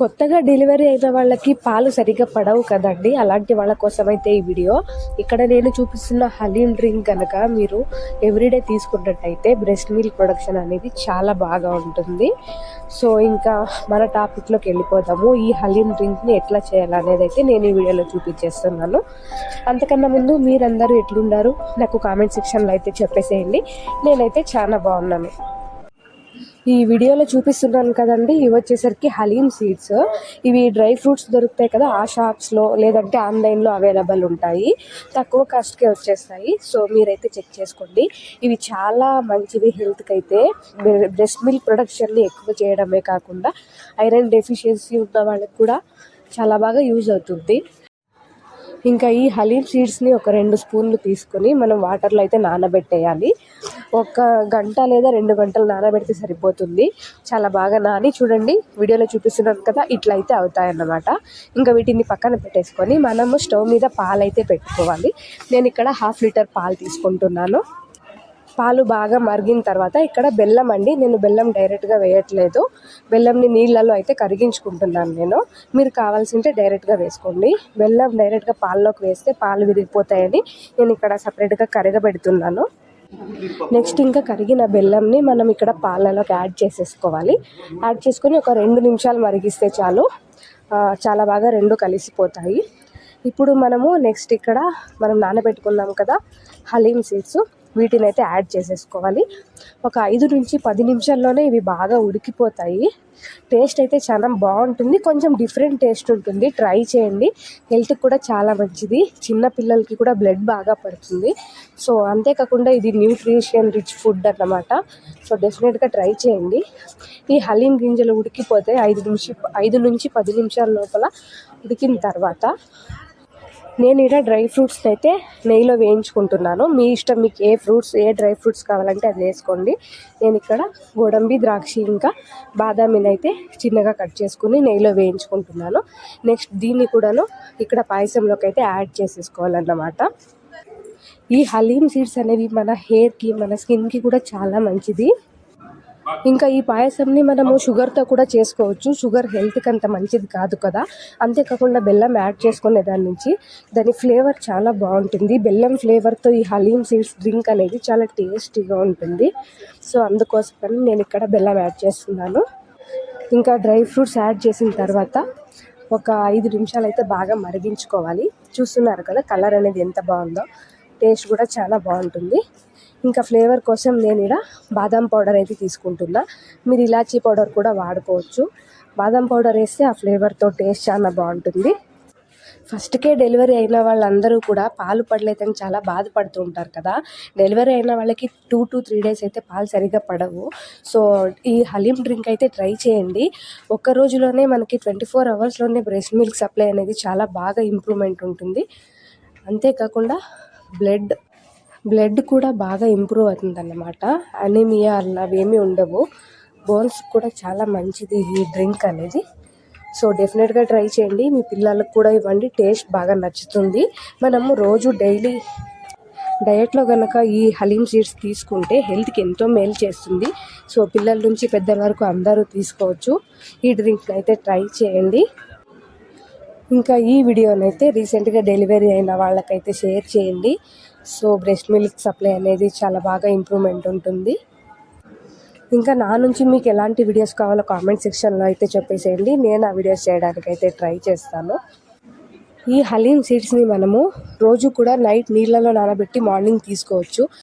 కొత్తగా డెలివరీ అయిన వాళ్ళకి పాలు సరిగ్గా పడవు కదండి. అలాంటి వాళ్ళ కోసమైతే ఈ వీడియో. ఇక్కడ నేను చూపిస్తున్న హలీమ్ డ్రింక్ కనుక మీరు ఎవ్రీడే తీసుకున్నట్టయితే బ్రెస్ట్ మిల్క్ ప్రొడక్షన్ అనేది చాలా బాగా ఉంటుంది. సో ఇంకా మన టాపిక్లోకి వెళ్ళిపోదాము. ఈ హలీమ్ డ్రింక్ని ఎట్లా చేయాలనేది అయితే నేను ఈ వీడియోలో చూపించేస్తున్నాను. అంతకన్నా ముందు మీరందరూ ఎట్లున్నారు నాకు కామెంట్ సెక్షన్లో అయితే చెప్పేసేయండి. నేనైతే చాలా బాగున్నాను. ఈ వీడియోలో చూపిస్తున్నాను కదండి, ఇవి వచ్చేసరికి హలీమ్ సీడ్స్. ఇవి డ్రై ఫ్రూట్స్ దొరుకుతాయి కదా, ఆ షాప్స్లో లేదంటే ఆన్లైన్లో అవైలబుల్ ఉంటాయి. తక్కువ కాస్ట్కే వచ్చేస్తాయి. సో మీరైతే చెక్ చేసుకోండి. ఇవి చాలా మంచివి హెల్త్కి అయితే. బ్రెస్ట్ మిల్క్ ప్రొడక్షన్ని ఎక్కువ చేయడమే కాకుండా ఐరన్ డెఫిషియన్సీ ఉన్న వాళ్ళకి కూడా చాలా బాగా యూజ్ అవుతుంది. ఇంకా ఈ హలీమ్ సీడ్స్ని ఒక 2 స్పూన్లు తీసుకొని మనం వాటర్లో అయితే నానబెట్టేయాలి. 1 గంట లేదా 2 గంటలు నానబెడితే సరిపోతుంది. చాలా బాగా నాని చూడండి, వీడియోలో చూపిస్తున్నాను కదా, ఇట్లా అయితే అవుతాయన్నమాట. ఇంకా వీటిని పక్కన పెట్టేసుకొని మనము స్టవ్ మీద పాలైతే పెట్టుకోవాలి. నేను ఇక్కడ 1/2 లీటర్ పాలు తీసుకుంటున్నాను. పాలు బాగా మరిగిన తర్వాత ఇక్కడ బెల్లం అండి, నేను బెల్లం డైరెక్ట్గా వేయట్లేదు. బెల్లంని నీళ్ళలో అయితే కరిగించుకుంటున్నాను నేను. మీరు కావాల్సింటే డైరెక్ట్గా వేసుకోండి. బెల్లం డైరెక్ట్గా పాల్లోకి వేస్తే పాలు విరిగిపోతాయని నేను ఇక్కడ సపరేట్గా కరగబెడుతున్నాను. నెక్స్ట్ ఇంకా కరిగిన బెల్లంని మనం ఇక్కడ పాలలోకి యాడ్ చేసేసుకోవాలి. యాడ్ చేసుకొని ఒక 2 నిమిషాలు మరిగిస్తే చాలు. చాలా బాగా 2 కలిసిపోతాయి. ఇప్పుడు మనము నెక్స్ట్ ఇక్కడ మనం నానబెట్టుకున్నాం కదా హలీమ్ సీడ్స్, వీటిని అయితే యాడ్ చేసేసుకోవాలి. ఒక 5 నుంచి 10 నిమిషాల్లోనే ఇవి బాగా ఉడికిపోతాయి. టేస్ట్ అయితే చాలా బాగుంటుంది. కొంచెం డిఫరెంట్ టేస్ట్ ఉంటుంది. ట్రై చేయండి. హెల్త్కి కూడా చాలా మంచిది. చిన్న పిల్లలకి కూడా బ్లడ్ బాగా పడుతుంది. సో అంతేకాకుండా ఇది న్యూట్రిషన్ రిచ్ ఫుడ్ అన్నమాట. సో డెఫినెట్గా ట్రై చేయండి. ఈ హలీం గింజలు ఉడికిపోతే 5 నుంచి 10 నిమిషాల లోపల ఉడికిన తర్వాత నేను ఇక్కడ డ్రై ఫ్రూట్స్ని అయితే నెయ్యిలో వేయించుకుంటున్నాను. మీ ఇష్టం, మీకు ఏ డ్రై ఫ్రూట్స్ కావాలంటే అది వేసుకోండి. నేను ఇక్కడ గోడంబి, ద్రాక్ష ఇంకా బాదామిని అయితే చిన్నగా కట్ చేసుకుని నెయ్యిలో వేయించుకుంటున్నాను. నెక్స్ట్ దీన్ని కూడాను ఇక్కడ పాయసంలోకి అయితే యాడ్ చేసేసుకోవాలన్నమాట. ఈ హలీమ్ సీడ్స్ అనేవి మన హెయిర్కి, మన స్కిన్కి కూడా చాలా మంచిది. ఇంకా ఈ పాయసంని మనము షుగర్తో కూడా చేసుకోవచ్చు. షుగర్ హెల్త్కి అంత మంచిది కాదు కదా. అంతేకాకుండా బెల్లం యాడ్ చేసుకునే దాని ఫ్లేవర్ చాలా బాగుంటుంది. బెల్లం ఫ్లేవర్తో ఈ హలీమ్ సీడ్స్ డ్రింక్ అనేది చాలా టేస్టీగా ఉంటుంది. సో అందుకోసమని నేను ఇక్కడ బెల్లం యాడ్ చేస్తున్నాను. ఇంకా డ్రై ఫ్రూట్స్ యాడ్ చేసిన తర్వాత ఒక 5 నిమిషాలు అయితే బాగా మరిగించుకోవాలి. చూస్తున్నారు కదా కలర్ అనేది ఎంత బాగుందో. టేస్ట్ కూడా చాలా బాగుంటుంది. ఇంకా ఫ్లేవర్ కోసం నేను ఇక్కడ బాదం పౌడర్ అయితే తీసుకుంటున్నా. మీరు ఇలాచీ పౌడర్ కూడా వాడుకోవచ్చు. బాదం పౌడర్ వేస్తే ఆ ఫ్లేవర్తో టేస్ట్ చాలా బాగుంటుంది. ఫస్ట్కే డెలివరీ అయిన వాళ్ళందరూ కూడా పాలు పడలేదని చాలా బాధపడుతూ ఉంటారు కదా. డెలివరీ అయిన వాళ్ళకి 2 to 3 days అయితే పాలు సరిగ్గా పడవు. సో ఈ హలీమ్ డ్రింక్ అయితే ట్రై చేయండి. ఒక్క రోజులోనే మనకి 24 అవర్స్లోనే బ్రెస్ట్ మిల్క్ సప్లై అనేది చాలా బాగా ఇంప్రూవ్మెంట్ ఉంటుంది. అంతేకాకుండా బ్లడ్ కూడా బాగా ఇంప్రూవ్ అవుతుందన్నమాట. అనీమియా అవి ఏమీ ఉండవు. బోన్స్ కూడా చాలా మంచిది ఈ డ్రింక్ అనేది. సో డెఫినెట్గా ట్రై చేయండి. మీ పిల్లలకు కూడా ఇవ్వండి. టేస్ట్ బాగా నచ్చుతుంది. మనము రోజు డైలీ డయట్లో కనుక ఈ హలీమ్ సీడ్స్ తీసుకుంటే హెల్త్కి ఎంతో మేలు చేస్తుంది. సో పిల్లల నుంచి పెద్దల వరకు అందరూ తీసుకోవచ్చు. ఈ డ్రింక్ని అయితే ట్రై చేయండి. ఇంకా ఈ వీడియోనైతే రీసెంట్గా డెలివరీ అయిన వాళ్ళకైతే షేర్ చేయండి. సో బ్రెస్ట్ మిల్క్ సప్లై అనేది చాలా బాగా ఇంప్రూవ్మెంట్ ఉంటుంది. ఇంకా నా నుంచి మీకు ఎలాంటి వీడియోస్ కావాలో కామెంట్ సెక్షన్లో అయితే చెప్పేసేయండి. నేను ఆ వీడియోస్ చేయడానికి అయితే ట్రై చేస్తాను. ఈ హలీమ్ సీడ్స్ని మనము రోజు కూడా నైట్ నీళ్ళలో నానబెట్టి మార్నింగ్ తీసుకోవచ్చు.